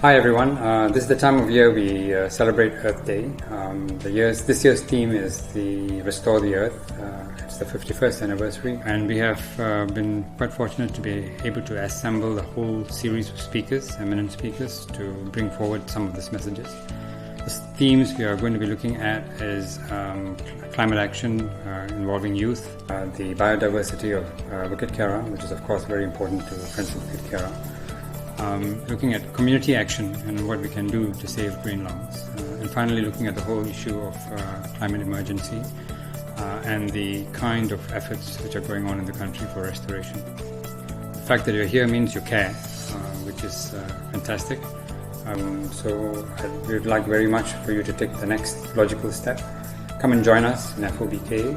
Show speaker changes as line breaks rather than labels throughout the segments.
Hi everyone, this is the time of year we celebrate Earth Day. This year's theme is the Restore the Earth. It's the 51st anniversary, and we have been quite fortunate to be able to assemble a whole series of speakers, eminent speakers, to bring forward some of these messages. The themes we are going to be looking at is climate action involving youth, the biodiversity of Bukit Kiara, which is of course very important to Friends of Bukit Kiara. Looking at community action and what we can do to save green lungs. And finally looking at the whole issue of climate emergency and the kind of efforts which are going on in the country for restoration. The fact that you're here means you care, which is fantastic. So we'd like very much for you to take the next logical step. Come and join us in FOBK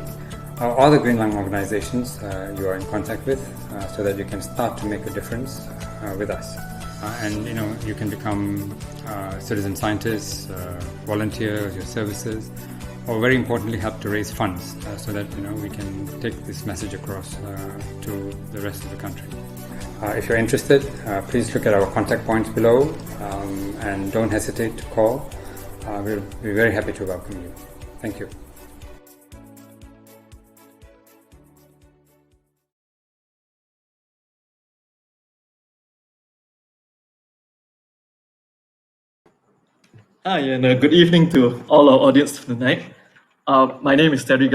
or other green lung organizations you are in contact with so that you can start to make a difference with us. And you can become citizen scientists, volunteer your services, or very importantly help to raise funds so that we can take this message across to the rest of the country. If you're interested, please look at our contact points below and don't hesitate to call. We'll be very happy to welcome you. Thank you.
Hi, and good evening to all our audience tonight. My name is Thary,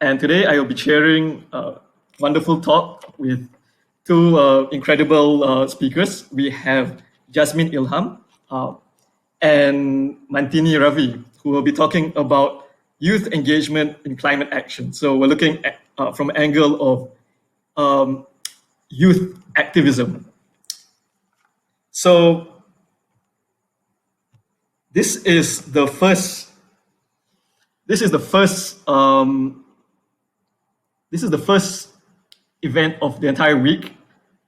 and today I will be sharing a wonderful talk with two incredible speakers. We have Jasmin Ilham and Mathini Ravee, who will be talking about youth engagement in climate action. So we're looking at from an angle of youth activism. So This is the first event of the entire week,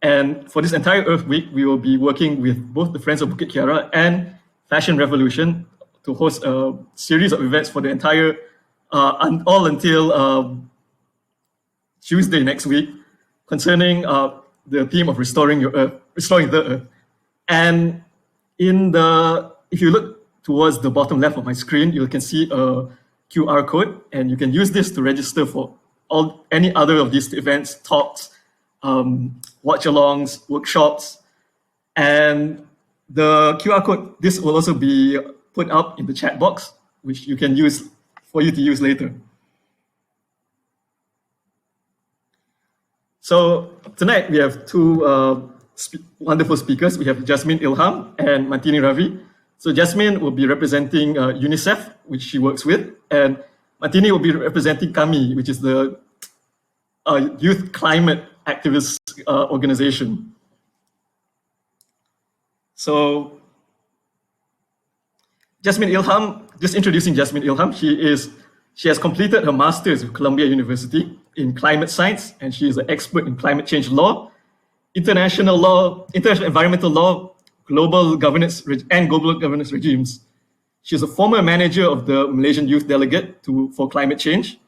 and for this entire Earth Week, we will be working with both the Friends of Bukit Kiara and Fashion Revolution to host a series of events for the entire all until Tuesday next week, concerning the theme of restoring the Earth. And if you look towards the bottom left of my screen, you can see a QR code, and you can use this to register for any other of these events, talks, watch-alongs, workshops. And the QR code, this will also be put up in the chat box, which you can use for you to use later. So tonight we have two wonderful speakers. We have Jasmin Ilham and Mathini Ravee. So Jasmin will be representing UNICEF, which she works with, and Mathini will be representing KAMY, which is the youth climate activist organization. So Jasmin Ilham, just introducing Jasmin Ilham, she has completed her master's with Columbia University in climate science, and she is an expert in climate change law, international environmental law, global governance regimes. She's a former manager of the Malaysian Youth Delegate for Climate Change.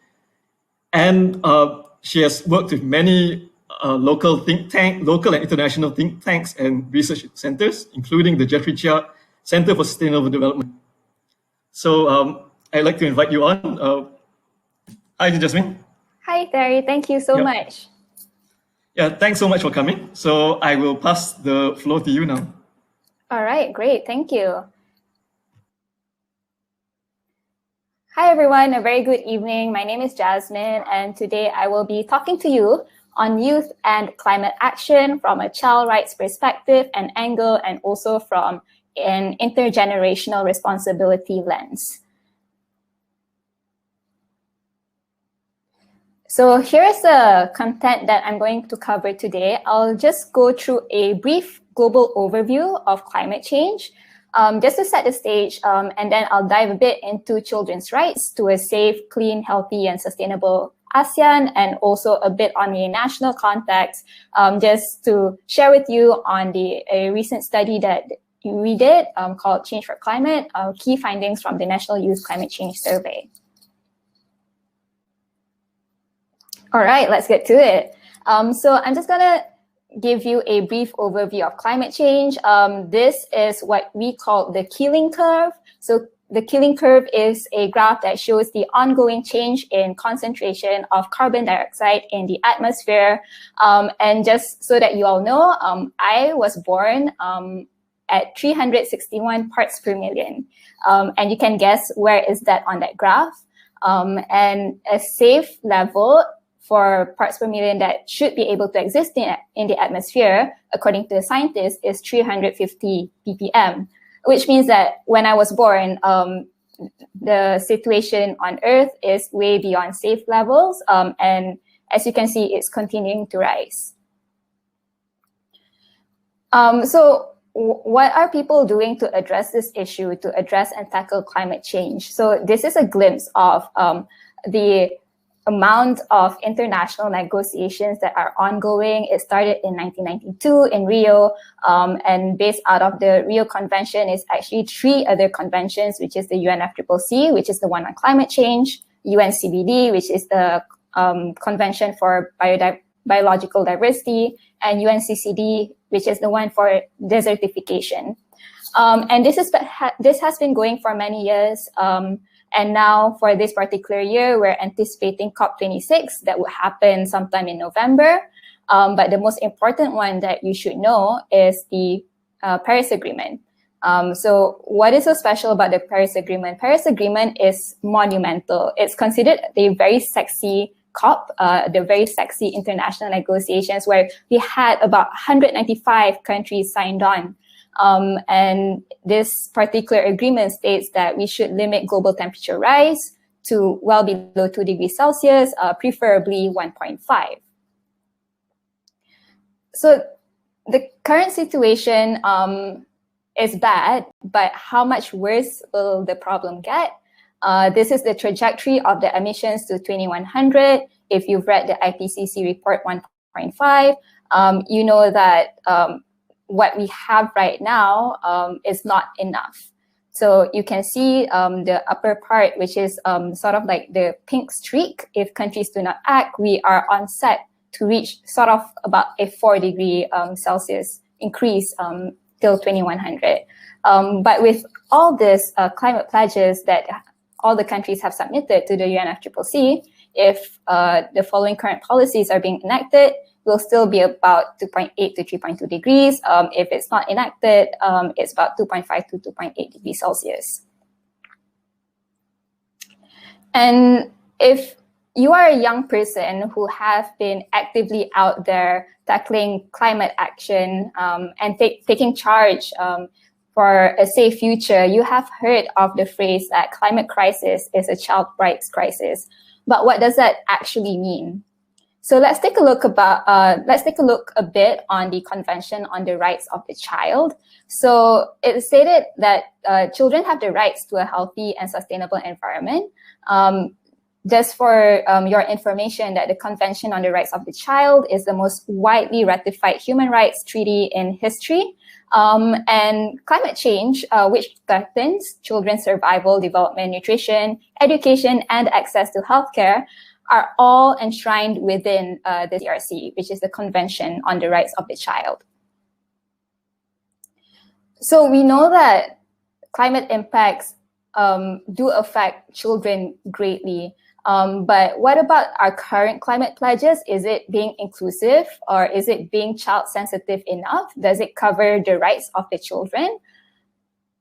And she has worked with many local and international think tanks and research centers, including the Jeffrey Chia Center for Sustainable Development. So I'd like to invite you on. Hi, Jasmin.
Hi, Thary. Thank you so much.
Yeah, thanks so much for coming. So I will pass the floor to you now.
All right, great. Thank you. Hi, everyone. A very good evening. My name is Jasmin, and today I will be talking to you on youth and climate action from a child rights perspective and angle, and also from an intergenerational responsibility lens. So here's the content that I'm going to cover today. I'll just go through a brief global overview of climate change, just to set the stage, and then I'll dive a bit into children's rights to a safe, clean, healthy, and sustainable ASEAN, and also a bit on the national context, just to share with you on a recent study that we did called Change for Climate, key findings from the National Youth Climate Change Survey. All right, let's get to it. So I'm just gonna give you a brief overview of climate change. This is what we call the Keeling curve. So the Keeling curve is a graph that shows the ongoing change in concentration of carbon dioxide in the atmosphere. And just so that you all know, I was born at 361 parts per million. And you can guess where is that on that graph. And a safe level for parts per million that should be able to exist in the atmosphere, according to the scientists, is 350 ppm, which means that when I was born, the situation on Earth is way beyond safe levels. And as you can see, it's continuing to rise. So what are people doing to address this issue, to address and tackle climate change? So this is a glimpse of the amount of international negotiations that are ongoing. It started in 1992 in Rio, and based out of the Rio Convention is actually 3 other conventions, which is the UNFCCC, which is the one on climate change, UNCBD, which is the Convention for Biological Diversity, and UNCCD, which is the one for desertification. And this has been going for many years. And now for this particular year, we're anticipating COP26 that will happen sometime in November. But the most important one that you should know is the Paris Agreement. So what is so special about the Paris Agreement? Paris Agreement is monumental. It's considered a very sexy COP, the very sexy international negotiations where we had about 195 countries signed on. And this particular agreement states that we should limit global temperature rise to well below 2 degrees Celsius, preferably 1.5. So the current situation is bad, but how much worse will the problem get? This is the trajectory of the emissions to 2100. If you've read the IPCC report 1.5, you know that what we have right now is not enough. So you can see the upper part, which is sort of like the pink streak. If countries do not act, we are on set to reach sort of about a 4 degree Celsius increase till 2100. But with all this climate pledges that all the countries have submitted to the UNFCCC, if the following current policies are being enacted, will still be about 2.8 to 3.2 degrees. If it's not enacted, it's about 2.5 to 2.8 degrees Celsius. And if you are a young person who have been actively out there tackling climate action and taking charge for a safe future, you have heard of the phrase that climate crisis is a child rights crisis. But what does that actually mean? So let's take a look a bit on the Convention on the Rights of the Child. So it stated that children have the rights to a healthy and sustainable environment. Just for your information, that the Convention on the Rights of the Child is the most widely ratified human rights treaty in history. And climate change, which threatens children's survival, development, nutrition, education, and access to healthcare, are all enshrined within the CRC, which is the Convention on the Rights of the Child. So we know that climate impacts do affect children greatly. But what about our current climate pledges? Is it being inclusive, or is it being child sensitive enough? Does it cover the rights of the children?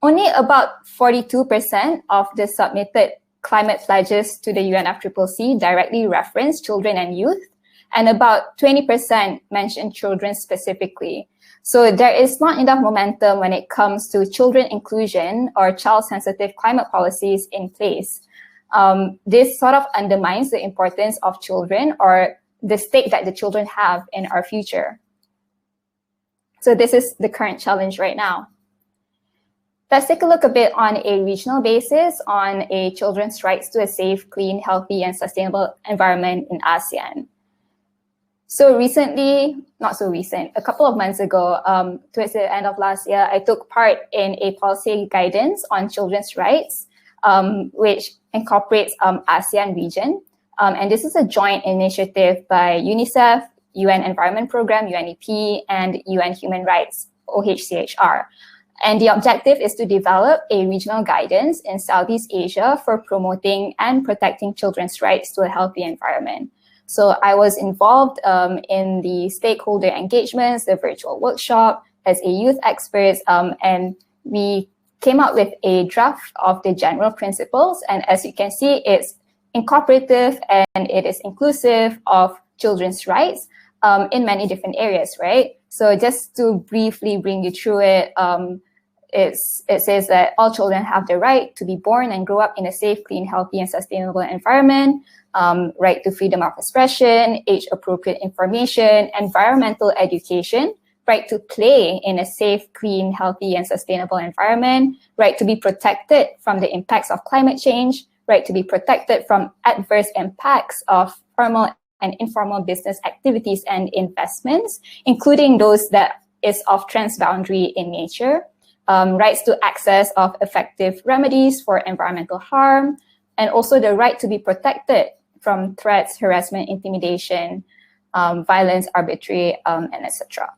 Only about 42% of the submitted climate pledges to the UNFCCC directly reference children and youth, and about 20% mention children specifically. So there is not enough momentum when it comes to children inclusion or child-sensitive climate policies in place. This sort of undermines the importance of children or the stake that the children have in our future. So this is the current challenge right now. Let's take a look a bit on a regional basis on a children's rights to a safe, clean, healthy, and sustainable environment in ASEAN. So recently, not so recent, a couple of months ago, towards the end of last year, I took part in a policy guidance on children's rights, which incorporates ASEAN region. And this is a joint initiative by UNICEF, UN Environment Programme, UNEP, and UN Human Rights, OHCHR. And the objective is to develop a regional guidance in Southeast Asia for promoting and protecting children's rights to a healthy environment. So I was involved in the stakeholder engagements, the virtual workshop as a youth expert, and we came up with a draft of the general principles. And as you can see, it's incorporative and it is inclusive of children's rights in many different areas, right? So just to briefly bring you through it, it says that all children have the right to be born and grow up in a safe, clean, healthy, and sustainable environment, right to freedom of expression, age-appropriate information, environmental education, right to play in a safe, clean, healthy, and sustainable environment, right to be protected from the impacts of climate change, right to be protected from adverse impacts of formal and informal business activities and investments, including those that is of transboundary in nature, rights to access of effective remedies for environmental harm, and also the right to be protected from threats, harassment, intimidation, violence, arbitrary, and etc.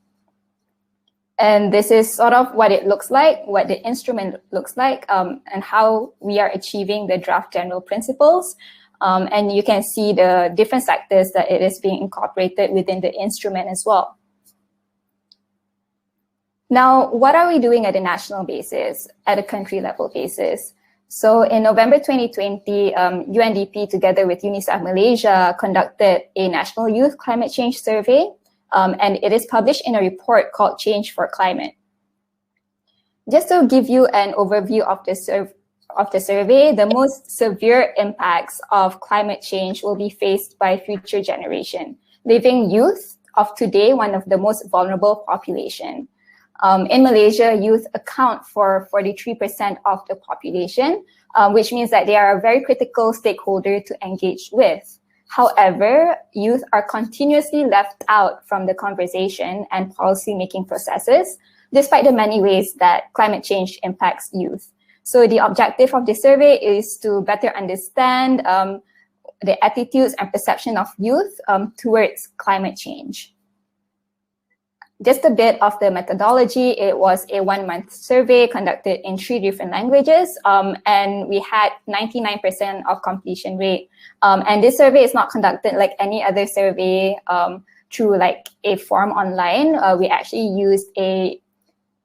And this is sort of what it looks like, what the instrument looks like, and how we are achieving the draft general principles. And you can see the different sectors that it is being incorporated within the instrument as well. Now, what are we doing at a national basis, at a country level basis? So in November 2020, UNDP together with UNICEF Malaysia conducted a national youth climate change survey, and it is published in a report called Change for Climate. Just to give you an overview of the survey, the most severe impacts of climate change will be faced by future generation, leaving youth of today one of the most vulnerable population. In Malaysia, youth account for 43% of the population, which means that they are a very critical stakeholder to engage with. However, youth are continuously left out from the conversation and policy-making processes, despite the many ways that climate change impacts youth. So the objective of the survey is to better understand the attitudes and perception of youth towards climate change. Just a bit of the methodology, it was a 1-month survey conducted in 3 different languages, and we had 99% of completion rate. And this survey is not conducted like any other survey through like a form online. We actually used a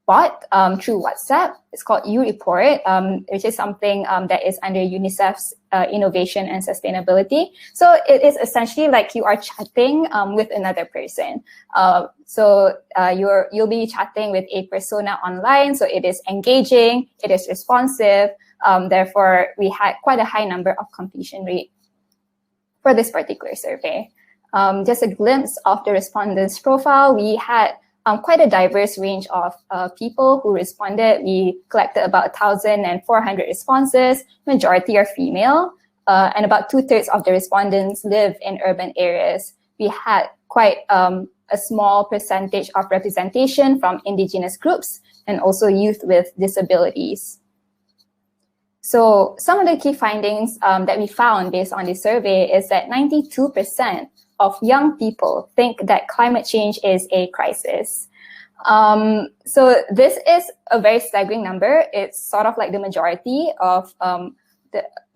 bot through WhatsApp. It's called U-Report, which is something that is under UNICEF's Innovation and Sustainability. So it is essentially like you are chatting with another person. You'll be chatting with a persona online, so it is engaging, it is responsive. Therefore, we had quite a high number of completion rate for this particular survey. Just a glimpse of the respondents' profile. We had quite a diverse range of people who responded. We collected about 1,400 responses, majority are female, and about 2/3 of the respondents live in urban areas. We had quite a small percentage of representation from indigenous groups and also youth with disabilities. So some of the key findings that we found based on this survey is that 92% of young people think that climate change is a crisis. So this is a very staggering number. It's sort of like the majority of,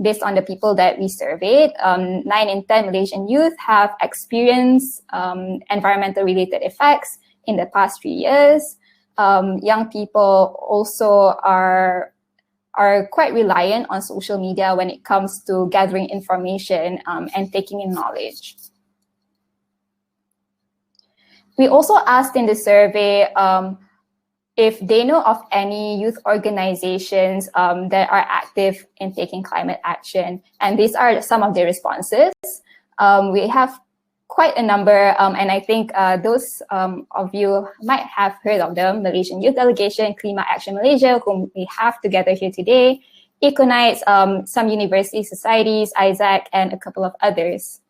based on the people that we surveyed, 9 in 10 Malaysian youth have experienced environmental related effects in the past 3 years. Young people also are quite reliant on social media when it comes to gathering information and taking in knowledge. We also asked in the survey if they know of any youth organizations that are active in taking climate action. And these are some of the responses. We have quite a number, and I think those of you might have heard of them: Malaysian Youth Delegation, Climate Action Malaysia, whom we have together here today, Econites, some university societies, Isaac, and a couple of others.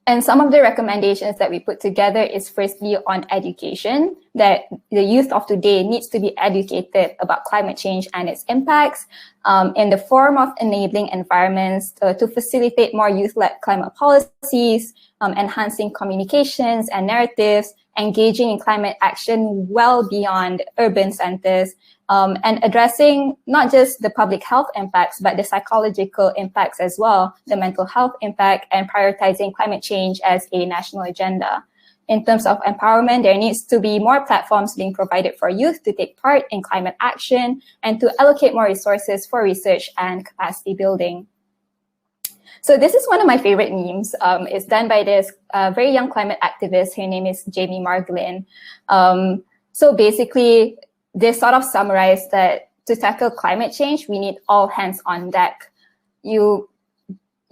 And some of the recommendations that we put together is firstly on education. that the youth of today needs to be educated about climate change and its impacts in the form of enabling environments to facilitate more youth-led climate policies, enhancing communications and narratives, engaging in climate action well beyond urban centers, and addressing not just the public health impacts, but the psychological impacts as well, the mental health impact, and prioritizing climate change as a national agenda. In terms of empowerment, there needs to be more platforms being provided for youth to take part in climate action and to allocate more resources for research and capacity building. So this is one of my favorite memes. It's done by this very young climate activist. Her name is Jamie Margolin. So basically, they sort of summarize that to tackle climate change, we need all hands on deck.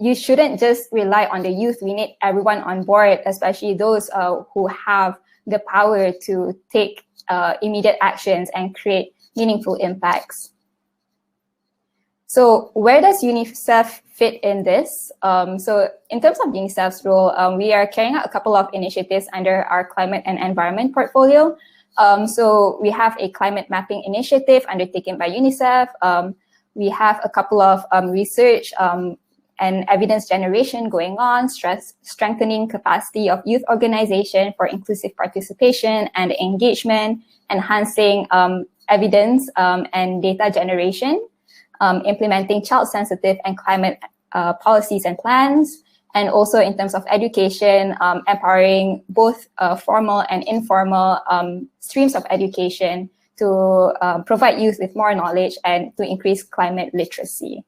You shouldn't just rely on the youth. We need everyone on board, especially those who have the power to take immediate actions and create meaningful impacts. So where does UNICEF fit in this? So in terms of UNICEF's role, we are carrying out a couple of initiatives under our climate and environment portfolio. So we have a climate mapping initiative undertaken by UNICEF. We have a couple of research and evidence generation going on, strengthening capacity of youth organization for inclusive participation and engagement, enhancing evidence and data generation, implementing child-sensitive and climate policies and plans, and also in terms of education, empowering both formal and informal streams of education to provide youth with more knowledge and to increase climate literacy.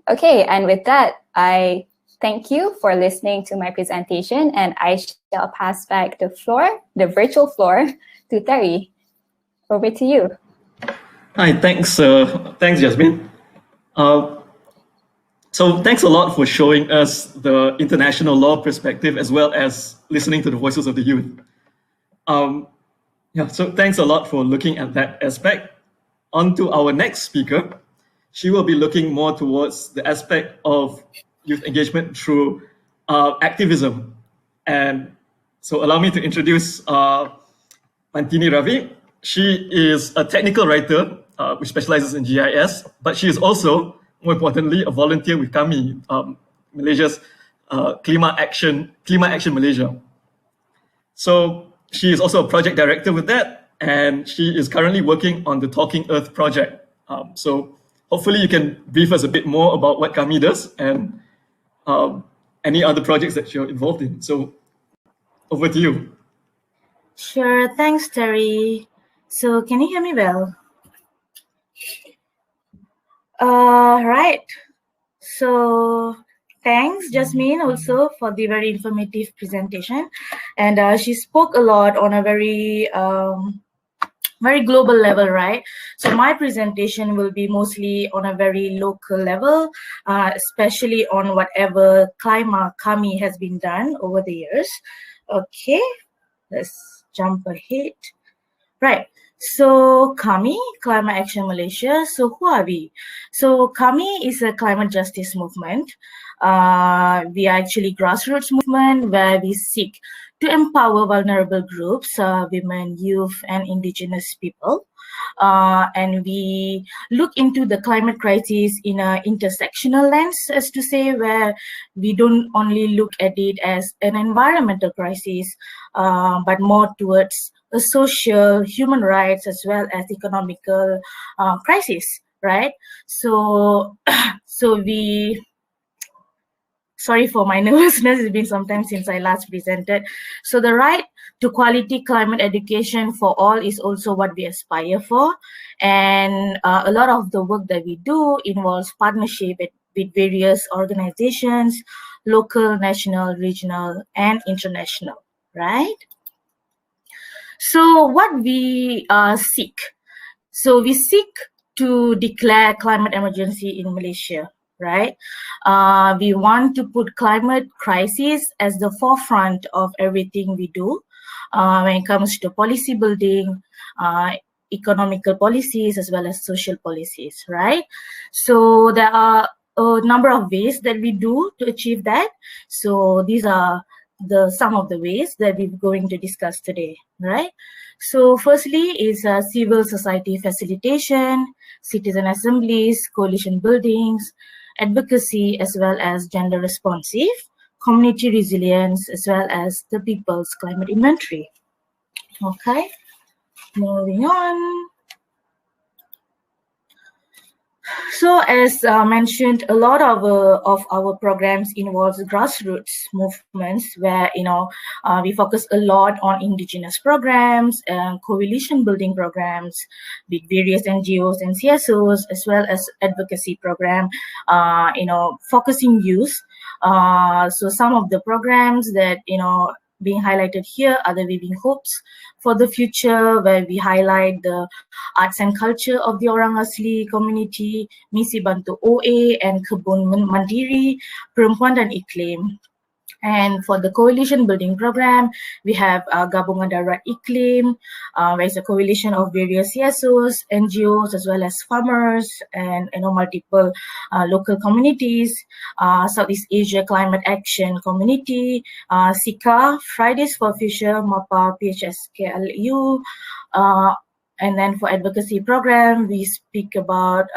Okay, and with that, I thank you for listening to my presentation, and I shall pass back the floor, the virtual floor, to Thary. Over to you.
Hi, thanks Jasmin. So thanks a lot for showing us the international law perspective as well as listening to the voices of the youth. So thanks a lot for looking at that aspect. On to our next speaker. She will be looking more towards the aspect of youth engagement through activism. And so allow me to introduce Mathini Ravee. She is a technical writer who specializes in GIS, but she is also, more importantly, a volunteer with KAMY, Malaysia's Climate Action Malaysia. So she is also a project director with that, and she is currently working on the Talking Earth project. So hopefully you can brief us a bit more about what KAMY does and any other projects that you're involved in. So over to you.
Sure, thanks, Thary. So can you hear me well? Right. So thanks, Jasmin, also for the very informative presentation. And she spoke a lot on a very global level, right? So my presentation will be mostly on a very local level, especially on whatever KAMY has been done over the years. Okay, let's jump ahead. Right. So KAMY, Climate Action Malaysia. So who are we? So KAMY is a climate justice movement. We are actually grassroots movement where we seek to empower vulnerable groups, women, youth, and indigenous people. And we look into the climate crisis in an intersectional lens, as to say, where we don't only look at it as an environmental crisis, but more towards a social, human rights, as well as economical crisis, right? So, sorry for my nervousness, it's been some time since I last presented. So the right to quality climate education for all is also what we aspire for. And a lot of the work that we do involves partnership with various organizations, local, national, regional, and international, right? So what we seek. So we seek to declare climate emergency in Malaysia, right? We want to put climate crisis as the forefront of everything we do when it comes to policy building, economical policies, as well as social policies, right? So there are a number of ways that we do to achieve that. So these are some of the ways that we're going to discuss today, right? So firstly is civil society facilitation, citizen assemblies, coalition buildings, advocacy, as well as gender responsive, community resilience, as well as the people's climate inventory. Okay, moving on. So as mentioned, a lot of our programs involves grassroots movements where, we focus a lot on indigenous programs and coalition building programs with various NGOs and CSOs, as well as advocacy program, focusing youth. So some of the programs that, being highlighted here are the Weaving Hopes for the Future, where we highlight the arts and culture of the Orang Asli community, Misi Bantu OA and Kebun Mandiri, Perempuan dan Iklim. And for the coalition building program, we have Gabungan Darurat Iklim, where it's a coalition of various CSOs, NGOs, as well as farmers and multiple local communities. Southeast Asia Climate Action Community, SICA, Fridays for Future, MAPA, PHSKLU. And then for advocacy program, we speak about,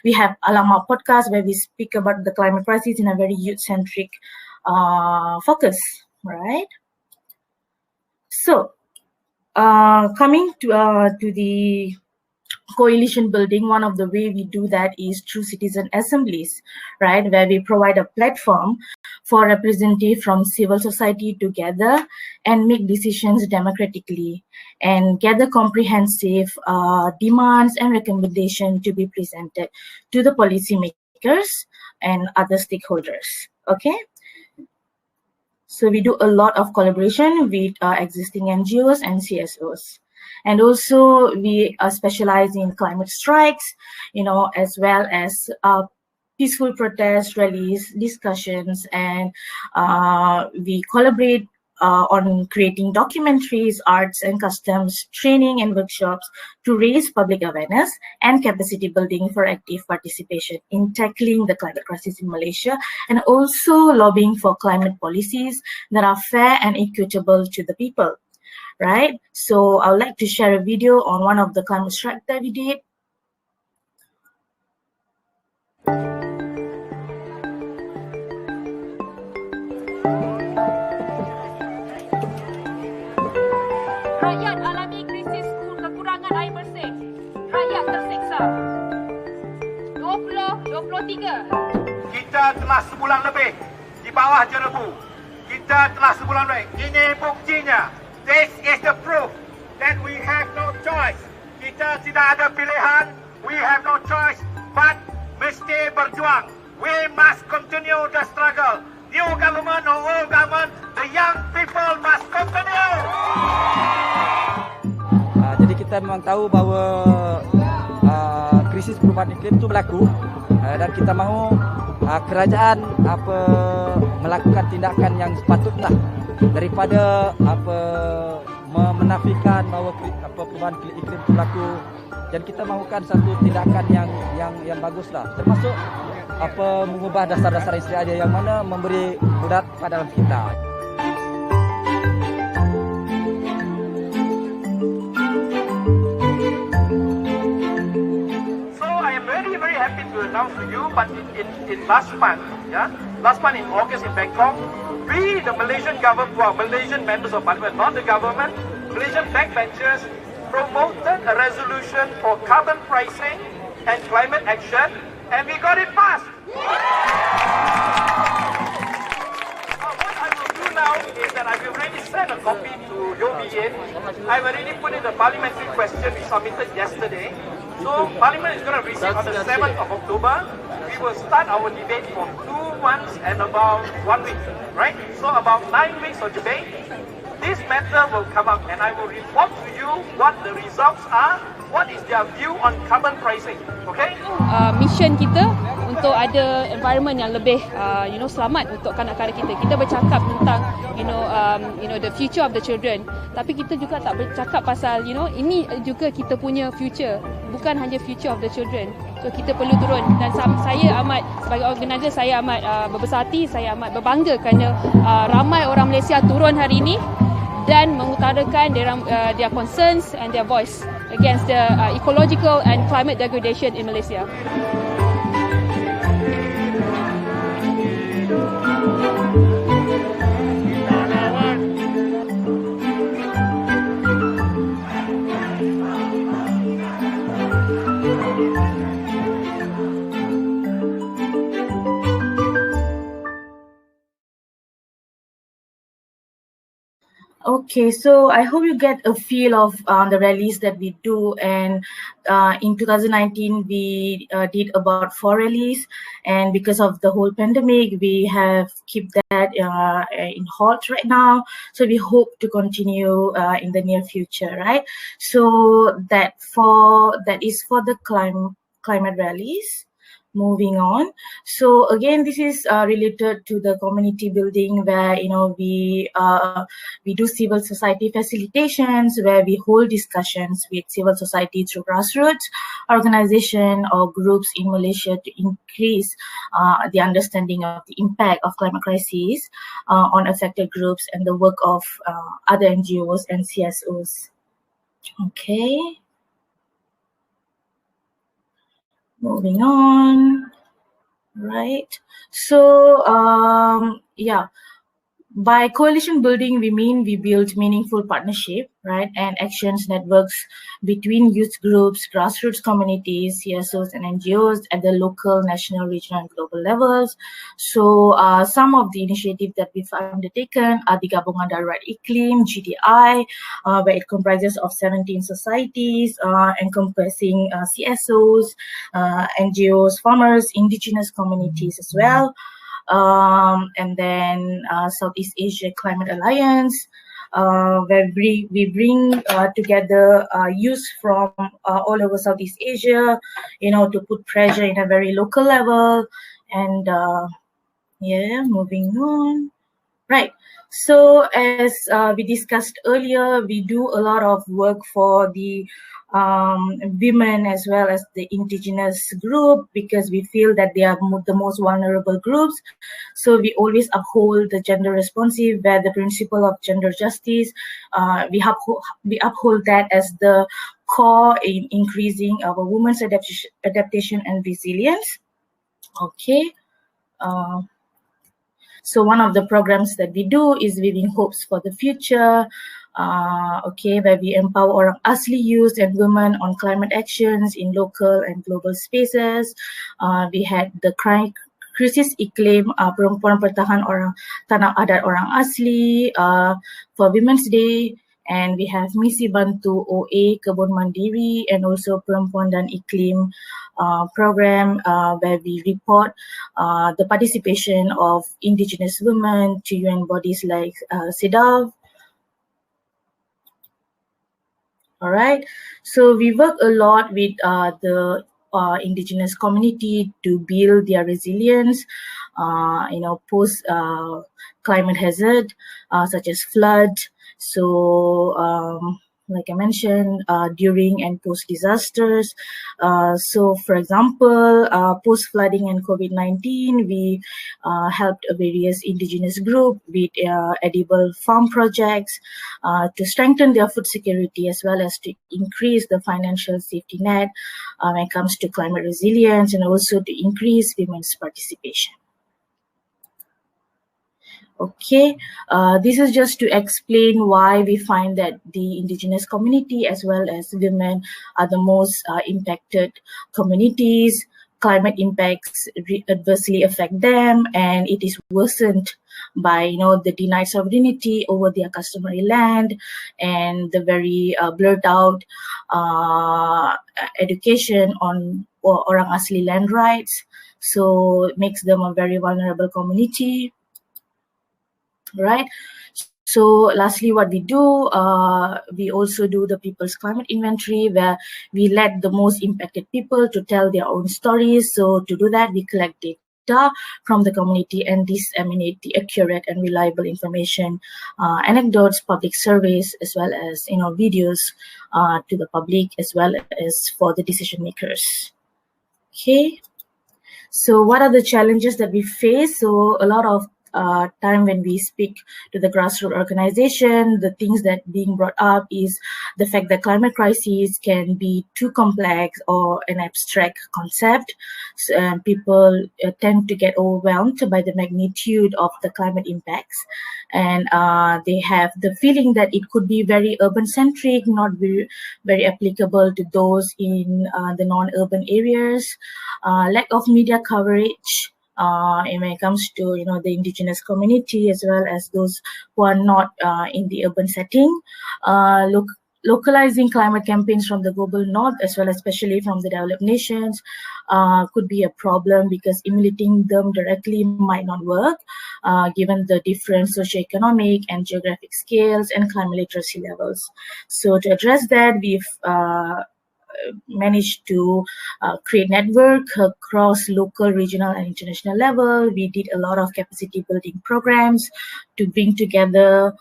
we have Alama podcast where we speak about the climate crisis in a very youth-centric focus, right? So, coming to the coalition building, one of the way we do that is through citizen assemblies, right? Where we provide a platform for representatives from civil society to gather and make decisions democratically and gather comprehensive demands and recommendations to be presented to the policymakers and other stakeholders, okay? So we do a lot of collaboration with existing NGOs and CSOs. And also we specialize in climate strikes, as well as peaceful protests, rallies, discussions, and we collaborate on creating documentaries, arts and customs, training and workshops to raise public awareness and capacity building for active participation in tackling the climate crisis in Malaysia, and also lobbying for climate policies that are fair and equitable to the people, right? So I would like to share a video on one of the climate strikes that we did.
Rakyat alami krisis kekurangan air bersih. Rakyat tersiksa. 2023.
Kita telah sebulan lebih di bawah jerebu. Kita telah sebulan lebih. Ini buktinya. This is the proof that we have no choice. Kita tidak ada pilihan. We have no choice but mesti berjuang. We must continue the struggle. New government or old government, the young people must continue.
Jadi kita memang tahu bahawa krisis perubahan iklim itu berlaku dan kita mahu kerajaan melakukan tindakan yang sepatutnya daripada menafikan bahawa perubahan iklim itu berlaku, dan kita mahukan satu tindakan yang baguslah, termasuk mengubah dasar-dasar istiadat yang mana memberi mudarat pada dalam kita.
To announce to you, but in last month, last month in August in Bangkok, we, the Malaysian government, Malaysian members of parliament, not the government, Malaysian backbenchers, promoted a resolution for carbon pricing and climate action, and we got it passed. What I will do now is that I've already sent a copy to UNICEF. I've already put in the parliamentary question we submitted yesterday. So Parliament is going to receive on the 7th of October. We will start our debate for 2 months and about 1 week, right? So about 9 weeks of debate. This matter will come up and I will report to you what the results are, what is their view on carbon pricing, okay?
Mission kita untuk ada environment yang lebih selamat untuk kanak-kanak kita. Kita bercakap tentang the future of the children, tapi kita juga tak bercakap pasal ini juga kita punya future, bukan hanya future of the children. So kita perlu turun, dan saya amat, sebagai organizer, saya amat berbesar hati, saya amat berbangga kerana ramai orang Malaysia turun hari ini dan mengutarakan their concerns and their voice against the ecological and climate degradation in Malaysia.
Okay, so I hope you get a feel of the rallies that we do, and in 2019 we did about 4 rallies, and because of the whole pandemic we have kept that in halt right now, so we hope to continue in the near future, right? So that is for the climate rallies. Moving on, so again this is related to the community building, where we do civil society facilitations, where we hold discussions with civil society through grassroots organization or groups in Malaysia to increase the understanding of the impact of climate crisis on affected groups and the work of other NGOs and CSOs. Okay. Moving on, right? So, yeah, by coalition building, we mean we build meaningful partnership, right? And actions networks between youth groups, grassroots communities, CSOs and NGOs at the local, national, regional and global levels. So some of the initiatives that we've undertaken are the Gabungan Darurat Iklim, GDI, where it comprises of 17 societies encompassing CSOs, NGOs, farmers, indigenous communities as well. And then Southeast Asia Climate Alliance, where we bring together youth from all over Southeast Asia, to put pressure in a very local level. And yeah, moving on. Right. So as we discussed earlier, we do a lot of work for the women as well as the indigenous group, because we feel that they are the most vulnerable groups. So we always uphold the gender responsive, where the principle of gender justice, we uphold that as the core in increasing our women's adaptation and resilience. Okay. So one of the programs that we do is Weaving Hopes for the Future, where we empower orang asli youth and women on climate actions in local and global spaces. We had the Krisis Iklim Perempuan Pertahan Tanah Adat Orang Asli for Women's Day. And we have Misi Bantu OA Kebun Mandiri, and also Perempuan dan Iklim program, where we report the participation of indigenous women to UN bodies like CEDAW. All right, so we work a lot with the indigenous community to build their resilience, post climate hazard such as flood. So like I mentioned, during and post disasters. So for example, post flooding and COVID-19, we helped various indigenous groups with edible farm projects to strengthen their food security, as well as to increase the financial safety net when it comes to climate resilience, and also to increase women's participation. Okay, this is just to explain why we find that the indigenous community as well as women are the most impacted communities. Climate impacts adversely affect them, and it is worsened by the denied sovereignty over their customary land, and the very blurred out education on orang asli land rights. So it makes them a very vulnerable community. Right. So lastly, what we do, we also do the People's Climate Inventory, where we let the most impacted people to tell their own stories. So to do that, we collect data from the community and disseminate the accurate and reliable information, anecdotes, public surveys, as well as videos to the public, as well as for the decision makers. Okay. So what are the challenges that we face? So a lot of time when we speak to the grassroots organization, the things that being brought up is the fact that climate crisis can be too complex or an abstract concept. So, people tend to get overwhelmed by the magnitude of the climate impacts, and they have the feeling that it could be very urban-centric, not very applicable to those in the non-urban areas. Lack of media coverage and when it comes to the indigenous community as well as those who are not in the urban setting. Localizing climate campaigns from the global north as well, especially from the developed nations, could be a problem because emulating them directly might not work, given the different socioeconomic and geographic scales and climate literacy levels. So to address that, we've managed to create network across local, regional, and international level. We did a lot of capacity building programs to bring together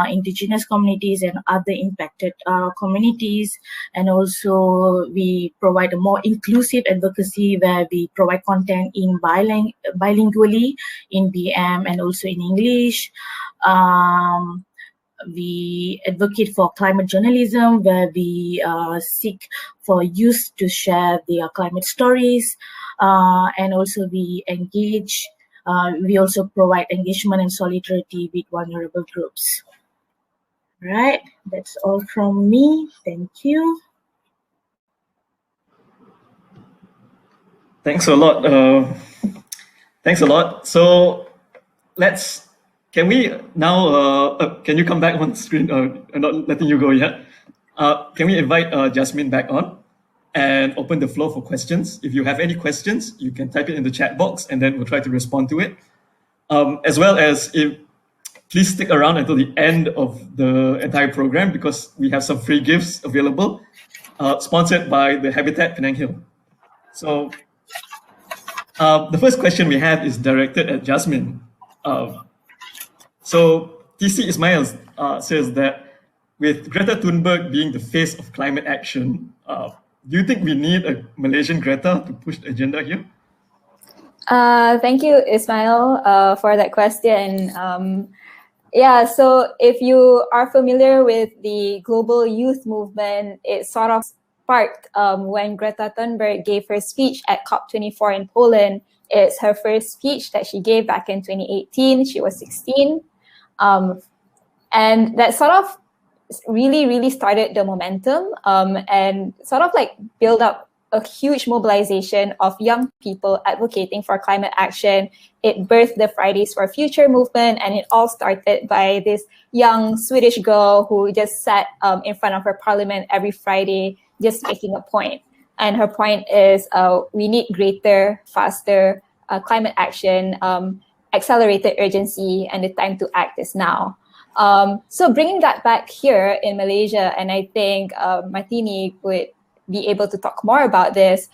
indigenous communities and other impacted communities. And also we provide a more inclusive advocacy where we provide content in bilingually in BM and also in English. We advocate for climate journalism, where we seek for youth to share their climate stories, and also we engage. We also provide engagement and solidarity with vulnerable groups. Right, that's all from me. Thank you.
Thanks a lot. Thanks a lot. So can we now, can you come back on screen? I'm not letting you go yet. Can we invite Jasmin back on and open the floor for questions? If you have any questions, you can type it in the chat box and then we'll try to respond to it. As well as, please stick around until the end of the entire program because we have some free gifts available, sponsored by the Habitat Penang Hill. So the first question we have is directed at Jasmin. So TC Ismail says that with Greta Thunberg being the face of climate action, do you think we need a Malaysian Greta to push the agenda here?
Thank you, Ismail, for that question. Yeah, so if you are familiar with the global youth movement, it sort of sparked when Greta Thunberg gave her speech at COP24 in Poland. It's her first speech that she gave back in 2018. She was 16. And that sort of really started the momentum and sort of like build up a huge mobilization of young people advocating for climate action. It birthed the Fridays for Future movement, and it all started by this young Swedish girl who just sat in front of her parliament every Friday just making a point. And her point is we need greater, faster climate action, accelerated urgency, and the time to act is now. So bringing that back here in Malaysia, and I think Mathini would be able to talk more about this,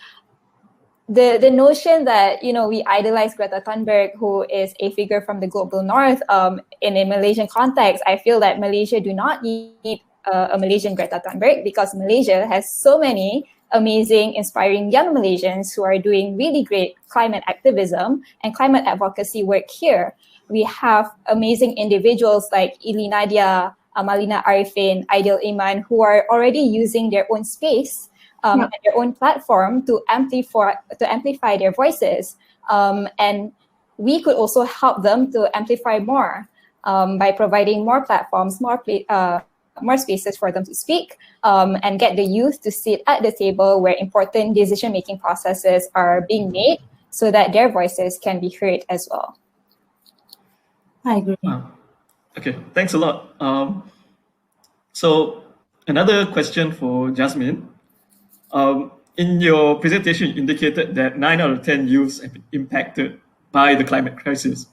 the notion that, we idolize Greta Thunberg, who is a figure from the global north, in a Malaysian context, I feel that Malaysia do not need a Malaysian Greta Thunberg because Malaysia has so many amazing, inspiring young Malaysians who are doing really great climate activism and climate advocacy work here. We have amazing individuals like Ili Nadia, Amalina Arifin, Aidil Iman, who are already using their own space and their own platform to amplify their voices. And we could also help them to amplify more by providing more platforms, more spaces for them to speak, and get the youth to sit at the table where important decision-making processes are being made so that their voices can be heard as well.
I agree.
Okay, thanks a lot. So another question for Jasmin. In your presentation, you indicated that 9 out of 10 youths have been impacted by the climate crisis.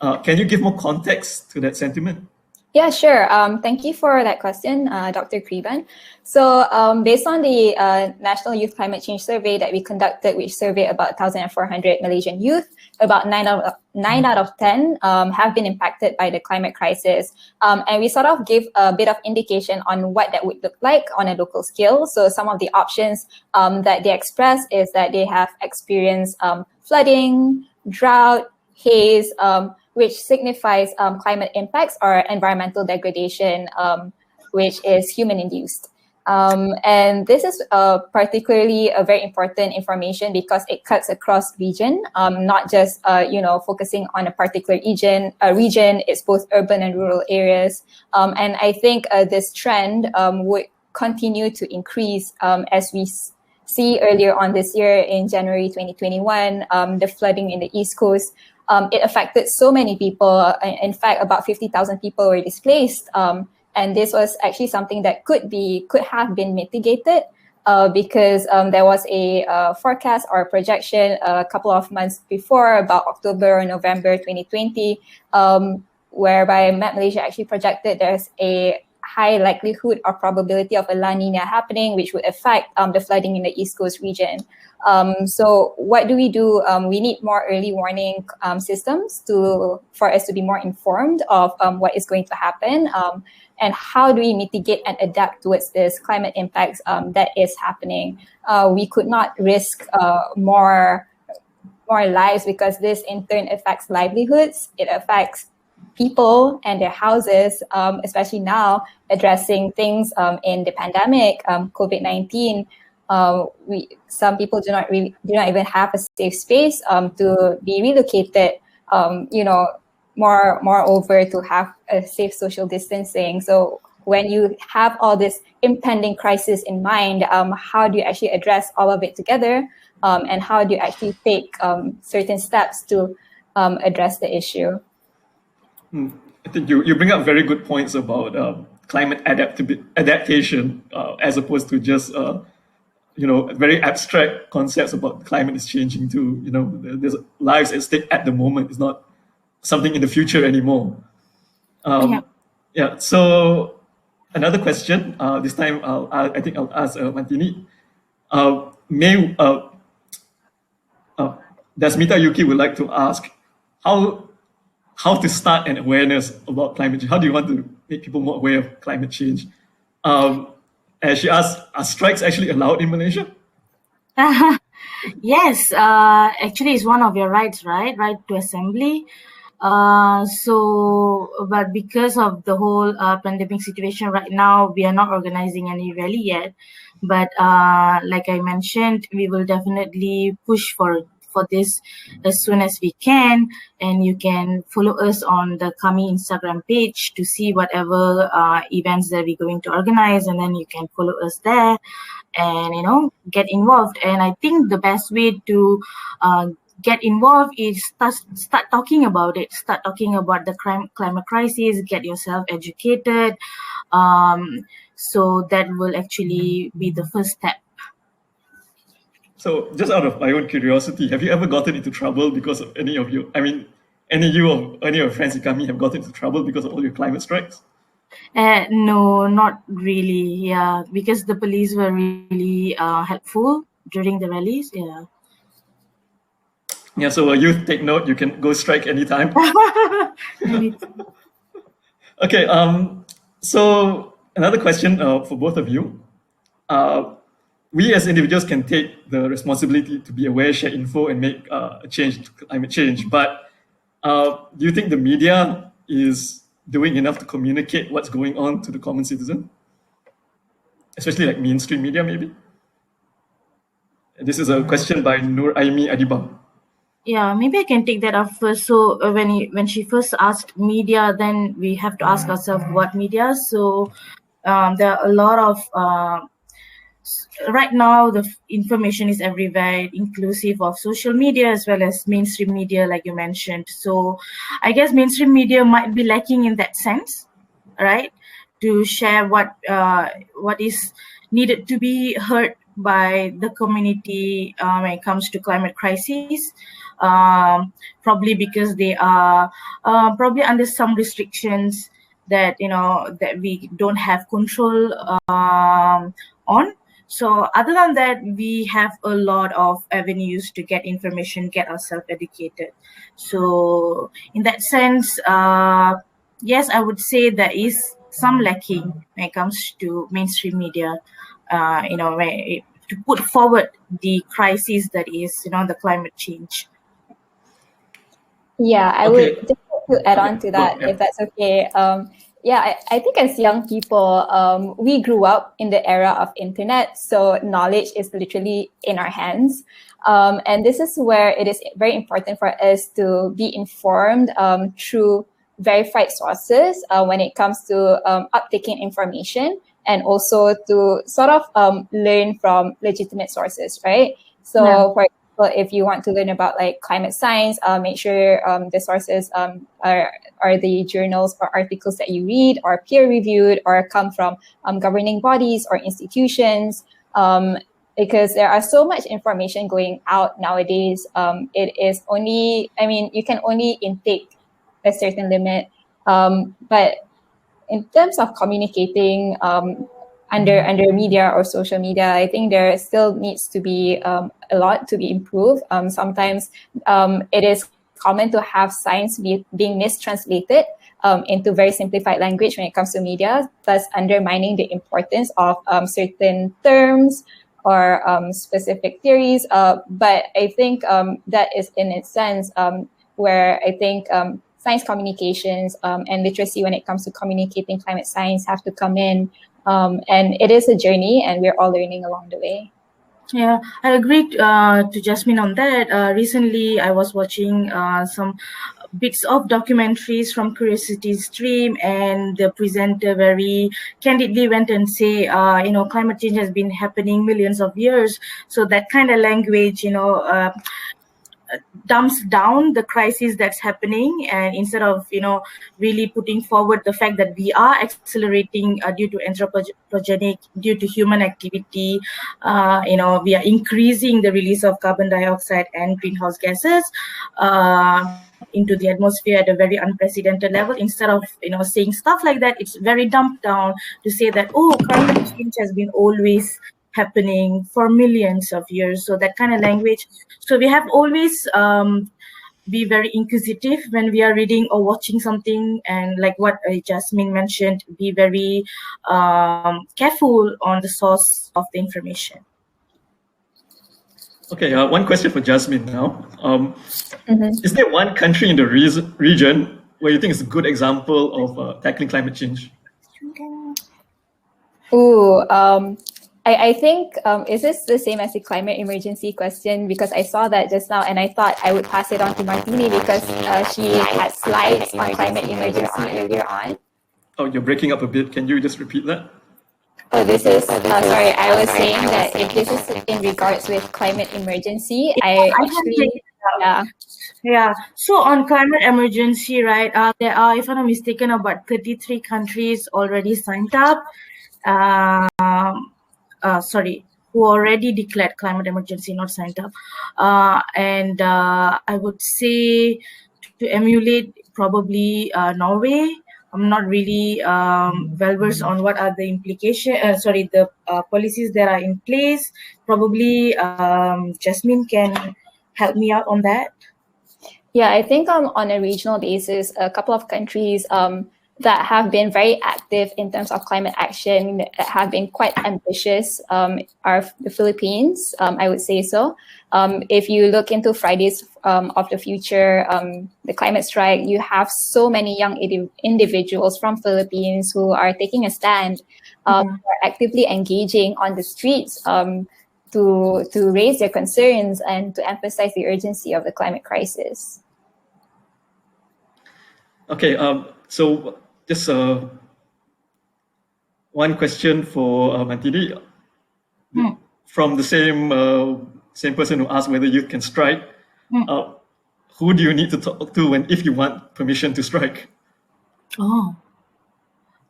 Can you give more context to that sentiment?
Yeah, sure. Thank you for that question, Dr. Kriban. So based on the National Youth Climate Change Survey that we conducted, which surveyed about 1,400 Malaysian youth, about 9 out of 10 have been impacted by the climate crisis. And we sort of gave a bit of indication on what that would look like on a local scale. So some of the options that they express is that they have experienced flooding, drought, haze, which signifies climate impacts or environmental degradation, which is human-induced. And this is particularly a very important information because it cuts across region, not just focusing on a particular region. It's both urban and rural areas, and I think this trend would continue to increase as we see earlier on this year in January 2021, the flooding in the East Coast. It affected so many people. In fact, about 50,000 people were displaced. And this was actually something that could have been mitigated because there was a forecast or a projection a couple of months before, about October or November 2020, whereby Met Malaysia actually projected there's a high likelihood or probability of a La Nina happening, which would affect the flooding in the East Coast region. So what do? We need more early warning systems for us to be more informed of what is going to happen. And how do we mitigate and adapt towards this climate impacts that is happening? We could not risk more lives because this in turn affects livelihoods. It affects people and their houses, especially now addressing things in the pandemic, COVID-19. Some people do not even have a safe space to be relocated. Moreover, to have a safe social distancing. So when you have all this impending crisis in mind, how do you actually address all of it together? And how do you actually take certain steps to address the issue?
I think you bring up very good points about climate adaptation as opposed to just very abstract concepts about climate is changing to there's lives at stake at the moment. It's not something in the future anymore. So another question. This time, I think I'll ask Mathini. Dasmita Yuki would like to ask how to start an awareness about climate change. How do you want to make people more aware of climate change? As she asked, are strikes actually allowed in Malaysia?
Yes, actually, it's one of your rights, right? Right to assembly. But because of the whole pandemic situation right now, we are not organizing any rally yet. But like I mentioned, we will definitely push for this as soon as we can, and you can follow us on the KAMY Instagram page to see whatever events that we're going to organize, and then you can follow us there and get involved. And I think the best way to get involved is start talking about it. Start talking about the climate crisis. Get yourself educated. So that will actually be the first step.
So, just out of my own curiosity, have you ever gotten into trouble because of any of you? I mean, any of your friends in KAMY have gotten into trouble because of all your climate strikes?
No, not really. Yeah, because the police were really helpful during the rallies. Yeah.
Yeah, so youth, take note, you can go strike anytime. Okay, so another question for both of you. We as individuals can take the responsibility to be aware, share info, and make a change to climate change. But do you think the media is doing enough to communicate what's going on to the common citizen? Especially like mainstream media, maybe? This is a question by Nur Aimi Adibah.
Yeah, maybe I can take that up first. So when she first asked media, then we have to ask ourselves what media. So there are a lot of right now the information is everywhere, inclusive of social media as well as mainstream media, like you mentioned. So I guess mainstream media might be lacking in that sense, right? To share what is needed to be heard by the community when it comes to climate crisis. Probably because they are probably under some restrictions that that we don't have control on. So other than that, we have a lot of avenues to get information, get ourselves educated. So in that sense, yes, I would say there is some lacking when it comes to mainstream media, to put forward the crisis that is, the climate change.
Yeah, I would to add on to that, if that's okay. Yeah, I think as young people, we grew up in the era of internet, so knowledge is literally in our hands. And this is where it is very important for us to be informed through verified sources when it comes to uptaking information, and also to sort of learn from legitimate sources, right? So for example, if you want to learn about like climate science, make sure the sources are the journals or articles that you read are peer reviewed or come from governing bodies or institutions. Because there are so much information going out nowadays. It is only, I mean, you can only intake a certain limit. But in terms of communicating under media or social media, I think there still needs to be a lot to be improved. Sometimes it is common to have science being mistranslated into very simplified language when it comes to media, thus undermining the importance of certain terms or specific theories. But I think that is in its sense where I think science communications and literacy when it comes to communicating climate science have to come in. And it is a journey, and we're all learning along the way.
Yeah, I agree to Jasmin on that. Recently, I was watching some bits of documentaries from Curiosity Stream, and the presenter very candidly went and say, climate change has been happening millions of years. So that kind of language, dumps down the crisis that's happening, and instead of really putting forward the fact that we are accelerating due to anthropogenic, due to human activity, we are increasing the release of carbon dioxide and greenhouse gases into the atmosphere at a very unprecedented level. Instead of saying stuff like that, it's very dumped down to say that climate change has been always happening for millions of years. So that kind of language. So we have always be very inquisitive when we are reading or watching something, and like what Jasmin mentioned, be very careful on the source of the information.
Okay, one question for Jasmin now. Is there one country in the region where you think is a good example of tackling climate change?
I think, is this the same as the climate emergency question? Because I saw that just now and I thought I would pass it on to Mathini because she had slides on climate emergency earlier on.
Oh, you're breaking up a bit. Can you just repeat that?
Oh, this is, sorry, I was saying that if this is in regards with climate emergency, I actually,
yeah. So on climate emergency, right, there are, if I'm not mistaken, about 33 countries already signed up. Who already declared climate emergency, not signed up. And I would say to emulate probably Norway. I'm not really well-versed on what are the implications, the policies that are in place. Probably Jasmin can help me out on that.
Yeah, I think on a regional basis, a couple of countries that have been very active in terms of climate action, that have been quite ambitious, are the Philippines, I would say so. If you look into Fridays of the Future, the climate strike, you have so many young individuals from Philippines who are taking a stand, who are actively engaging on the streets to raise their concerns and to emphasize the urgency of the climate crisis.
Okay, so just one question for Mathini. From the same person who asked whether youth can strike, who do you need to talk to if you want permission to strike?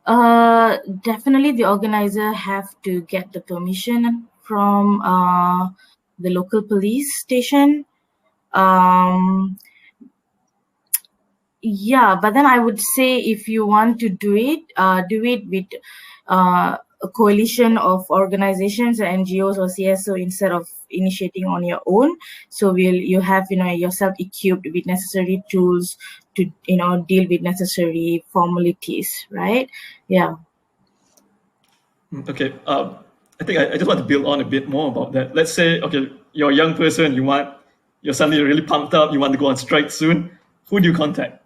Definitely the organizer have to get the permission from the local police station. Yeah, but then I would say if you want to do it with a coalition of organizations or NGOs or CSO instead of initiating on your own. So you have yourself equipped with necessary tools to deal with necessary formalities, right? Yeah.
Okay. I think I just want to build on a bit more about that. Let's say, okay, you're a young person, you're suddenly really pumped up, you want to go on strike soon. who do you contact?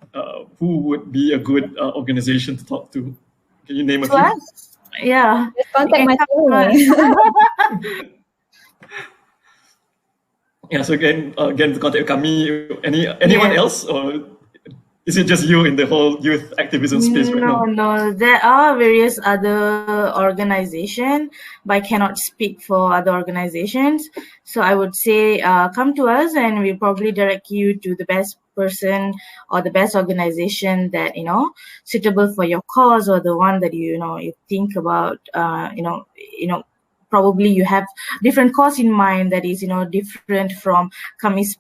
Who would be a good organization to talk to? Can you name a
To
few?
us? Yeah.
Just contact
You
my
can come to
team.
us.
Yeah, so again to contact KAMY. Anyone
Yeah.
else, or is it just you in the whole youth activism space right now?
No. There are various other organizations, but I cannot speak for other organizations. So I would say, come to us, and we'll probably direct you to the best person or the best organization that suitable for your cause, or the one that you think about. Probably you have different cause in mind that is different from KAMY's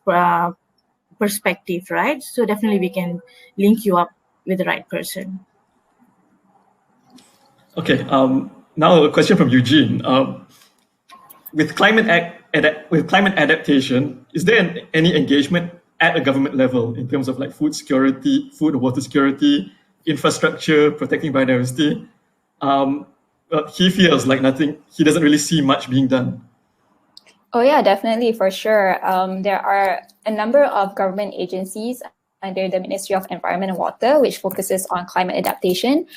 perspective, right? So definitely we can link you up with the right person.
Okay. Now a question from Eugene. With climate adaptation, is there any engagement at a government level in terms of like food security, food or water security, infrastructure, protecting biodiversity? He feels like nothing. He doesn't really see much being done.
Oh yeah, definitely, for sure. There are a number of government agencies under the Ministry of Environment and Water, which focuses on climate adaptation.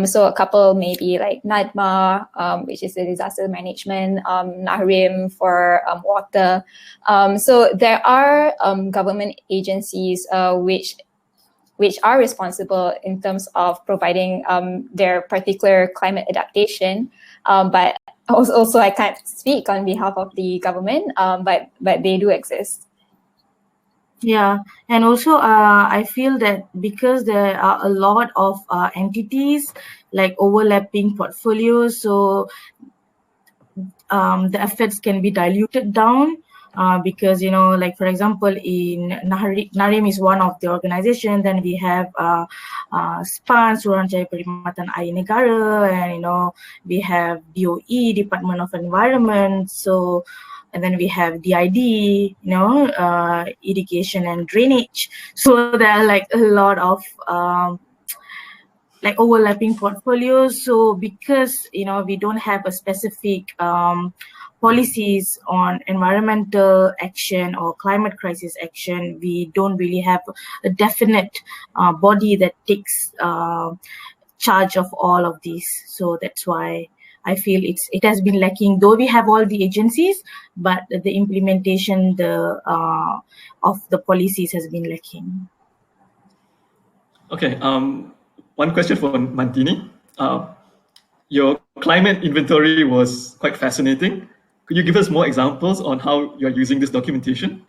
So a couple maybe like NADMA, which is the disaster management, NAHRIM for water. So there are government agencies which are responsible in terms of providing their particular climate adaptation. But also I can't speak on behalf of the government, but they do exist.
Yeah, and also I feel that because there are a lot of entities like overlapping portfolios, so the efforts can be diluted down. Because like for example, in NARIM is one of the organization. Then we have SPAN, Suruhanjaya Perkhidmatan Air Negara, and we have DOE, Department of Environment. So, and then we have DID, irrigation and drainage. So there are like a lot of like overlapping portfolios. So because we don't have a specific policies on environmental action or climate crisis action, we don't really have a definite body that takes charge of all of these. So that's why I feel it has been lacking. Though we have all the agencies, but the implementation of the policies has been lacking.
Okay. One question for Mathini. Your climate inventory was quite fascinating. Could you give us more examples on how you're using this documentation?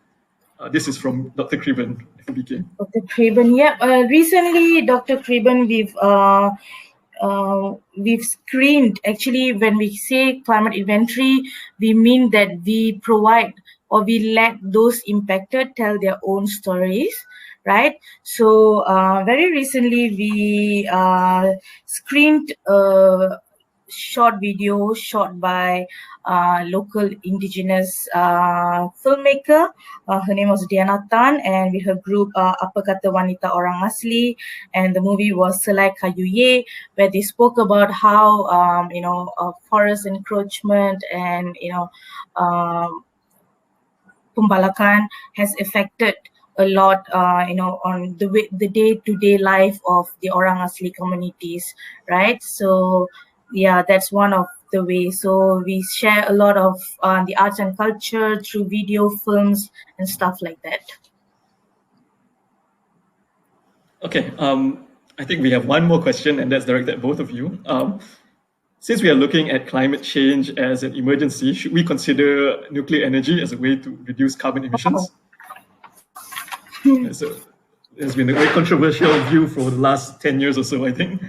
This is from Dr. Kriban, FBK.
Dr. Kriban, yeah. Recently, Dr. Kriban, we've screened. Actually, when we say climate inventory, we mean that we provide or we let those impacted tell their own stories, right? So very recently, we screened a short video shot by local indigenous filmmaker. Her name was Diana Tan, and with her group Apa Kata Wanita Orang Asli, and the movie was Selai Kayu Ye, where they spoke about how forest encroachment and pembalakan has affected a lot on the day-to-day life of the Orang Asli communities, right? So yeah, that's one of the ways. So we share a lot of the arts and culture through video, films, and stuff like that.
Okay, I think we have one more question, and that's directed at both of you. Since we are looking at climate change as an emergency, should we consider nuclear energy as a way to reduce carbon emissions? So there's been a very controversial view for the last 10 years or so, I think.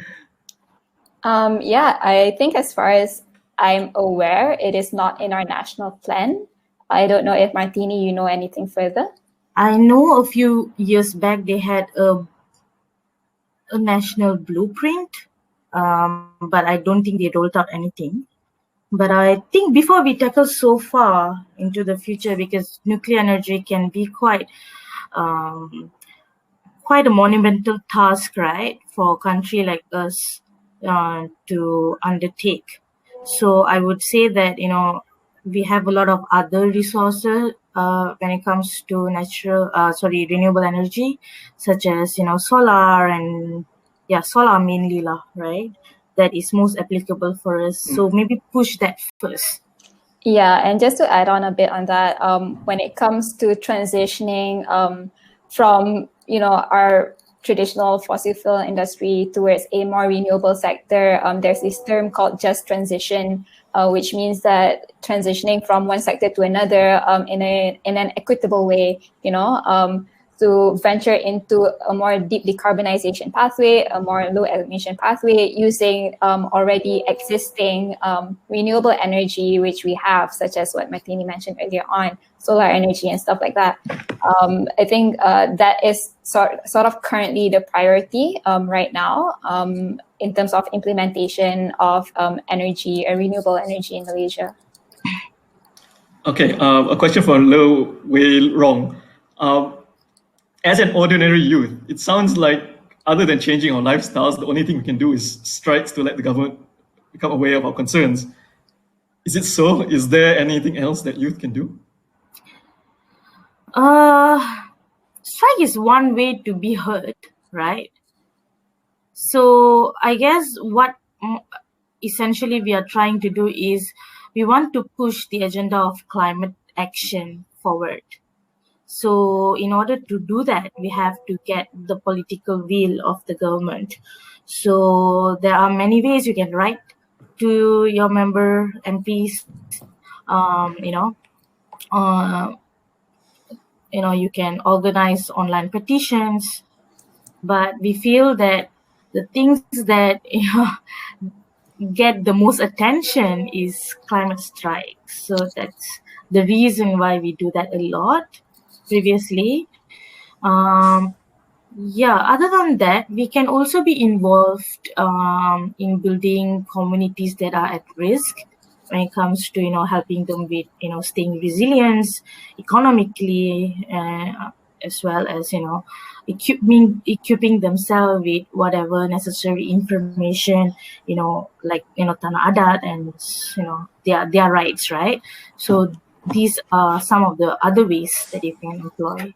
Yeah, I think as far as I'm aware, it is not in our national plan. I don't know if Mathini, you know anything further?
I know a few years back they had a national blueprint, but I don't think they rolled out anything. But I think before we tackle so far into the future, because nuclear energy can be quite a monumental task, right, for a country like us to undertake. So I would say that we have a lot of other resources when it comes to renewable energy, such as solar and solar mainly lah, right? That is most applicable for us. So maybe push that first.
Yeah, and just to add on a bit on that, when it comes to transitioning from our traditional fossil fuel industry towards a more renewable sector, there's this term called just transition, which means that transitioning from one sector to another in an equitable way, to venture into a more deep decarbonization pathway, a more low emission pathway, using already existing renewable energy, which we have, such as what Mathini mentioned earlier on, solar energy and stuff like that. I think that is sort of currently the priority right now in terms of implementation of energy, renewable energy in Malaysia.
Okay, a question for Lo Wei Rong. As an ordinary youth, it sounds like other than changing our lifestyles, the only thing we can do is strikes to let the government become aware of our concerns. Is it so? Is there anything else that youth can do?
Strike is one way to be heard, right? So I guess what essentially we are trying to do is we want to push the agenda of climate action forward. So in order to do that, we have to get the political will of the government. So there are many ways you can write to your member MPs. You can organize online petitions, but we feel that the things that get the most attention is climate strikes. So that's the reason why we do that a lot previously. Other than that, we can also be involved in building communities that are at risk when it comes to helping them with staying resilient economically, as well as equipping themselves with whatever necessary information, like tanah adat and their rights, right? So these are some of the other ways that you can employ.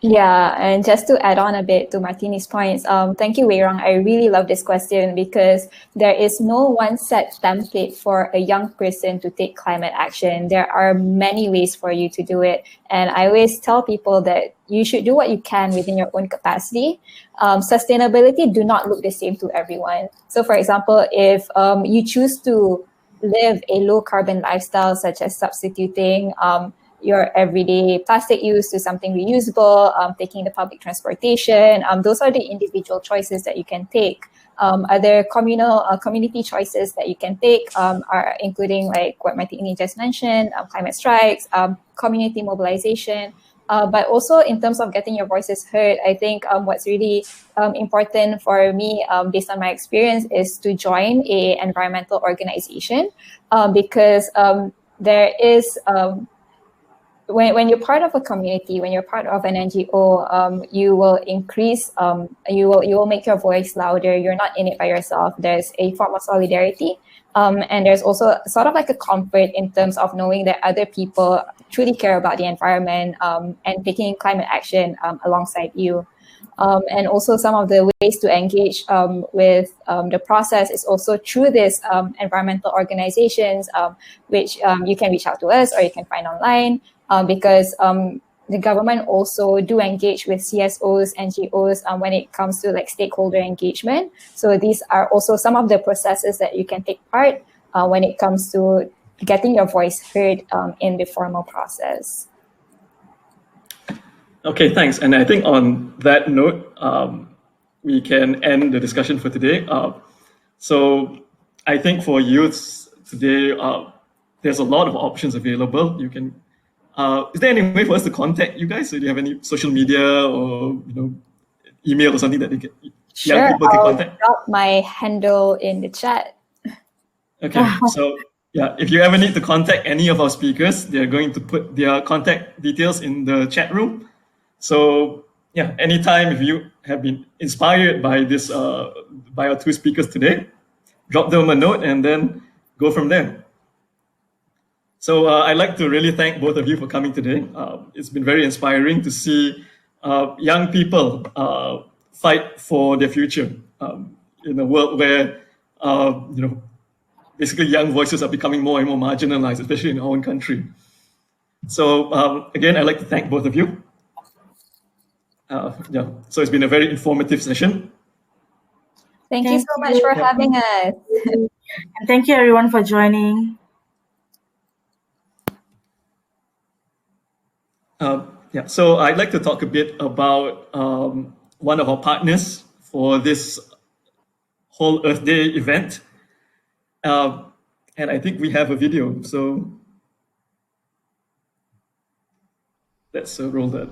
Yeah, and just to add on a bit to Mathini's points, thank you, Wei Rong. I really love this question because there is no one set template for a young person to take climate action. There are many ways for you to do it. And I always tell people that you should do what you can within your own capacity. Sustainability do not look the same to everyone. So for example, if you choose to live a low carbon lifestyle, such as substituting your everyday plastic use to something reusable, taking the public transportation. Those are the individual choices that you can take. Other community choices that you can take are including like what Mathini just mentioned, climate strikes, community mobilization. But also in terms of getting your voices heard, I think what's really important for me based on my experience is to join a environmental organization because there is when you're part of a community, when you're part of an NGO, you will increase, you will make your voice louder. You're not in it by yourself. There's a form of solidarity. And there's also sort of like a comfort in terms of knowing that other people truly care about the environment and taking climate action alongside you. And also some of the ways to engage with the process is also through this environmental organizations, which you can reach out to us or you can find online. Because the government also do engage with CSOs, NGOs when it comes to like stakeholder engagement. So these are also some of the processes that you can take part when it comes to getting your voice heard in the formal process.
Okay, thanks. And I think on that note, we can end the discussion for today. So I think for youths today, there's a lot of options available. You can. Is there any way for us to contact you guys? So do you have any social media or email or something that you can young people can contact?
I'll drop my handle in the chat.
Okay, so yeah, if you ever need to contact any of our speakers, they're going to put their contact details in the chat room. So yeah, anytime if you have been inspired by this, by our two speakers today, drop them a note and then go from there. So I'd like to really thank both of you for coming today. It's been very inspiring to see young people fight for their future in a world where, basically young voices are becoming more and more marginalized, especially in our own country. So again, I'd like to thank both of you. So it's been a very informative session.
Thank you so much for having us.
And thank you everyone for joining.
So I'd like to talk a bit about one of our partners for this whole Earth Day event. And I think we have a video, so let's roll that.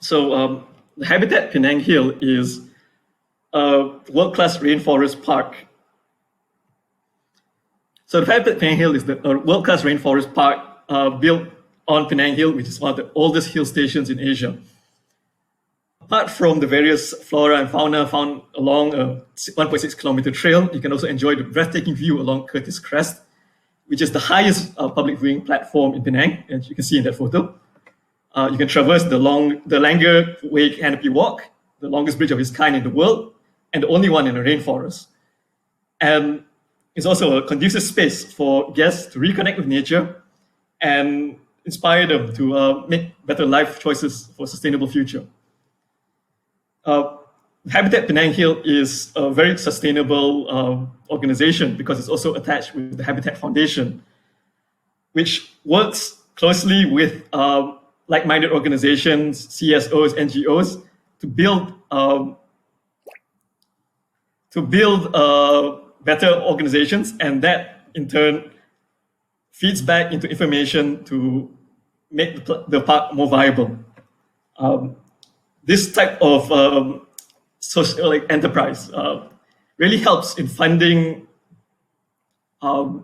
So the Habitat Penang Hill is a world-class rainforest park. So the Habitat Penang Hill is a world-class rainforest park built on Penang Hill, which is one of the oldest hill stations in Asia. Apart from the various flora and fauna found along a 1.6 kilometer trail, you can also enjoy the breathtaking view along Curtis Crest, which is the highest public viewing platform in Penang, as you can see in that photo. You can traverse the Langer Way Canopy Walk, the longest bridge of its kind in the world, and the only one in a rainforest. And it's also a conducive space for guests to reconnect with nature and inspire them to make better life choices for a sustainable future. Habitat Penang Hill is a very sustainable organization because it's also attached with the Habitat Foundation, which works closely with like-minded organizations, CSOs, NGOs to build better organizations, and that in turn feeds back into information to make the park more viable. This type of social enterprise. Really helps in funding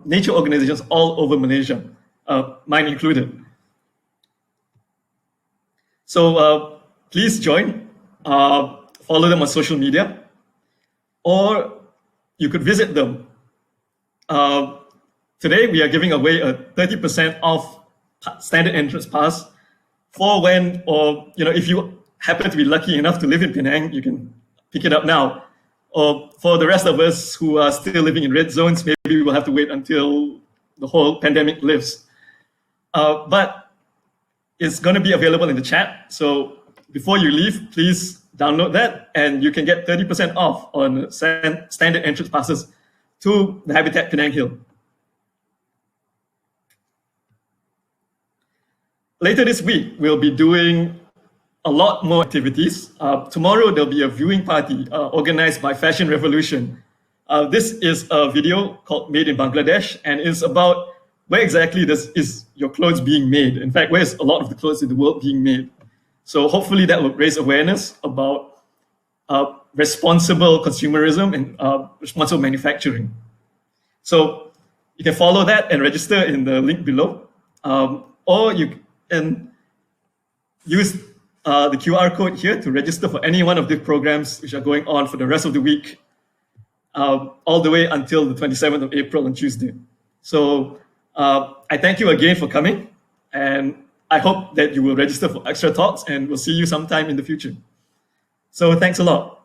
nature organizations all over Malaysia, mine included. So please join, follow them on social media, or you could visit them. Today we are giving away a 30% off standard entrance pass for when, or if you happen to be lucky enough to live in Penang, you can pick it up now. Or for the rest of us who are still living in red zones, maybe we'll have to wait until the whole pandemic lifts. But it's going to be available in the chat. So before you leave, please download that, and you can get 30% off on standard entrance passes to the Habitat Penang Hill. Later this week, we'll be doing a lot more activities. Tomorrow, there'll be a viewing party organized by Fashion Revolution. This is a video called Made in Bangladesh, and it's about where exactly is your clothes being made. In fact, where's a lot of the clothes in the world being made? So hopefully that will raise awareness about responsible consumerism and responsible manufacturing. So you can follow that and register in the link below, or you can use the QR code here to register for any one of the programs which are going on for the rest of the week, all the way until the 27th of April on Tuesday. So I thank you again for coming, and I hope that you will register for extra talks, and we'll see you sometime in the future. So thanks a lot.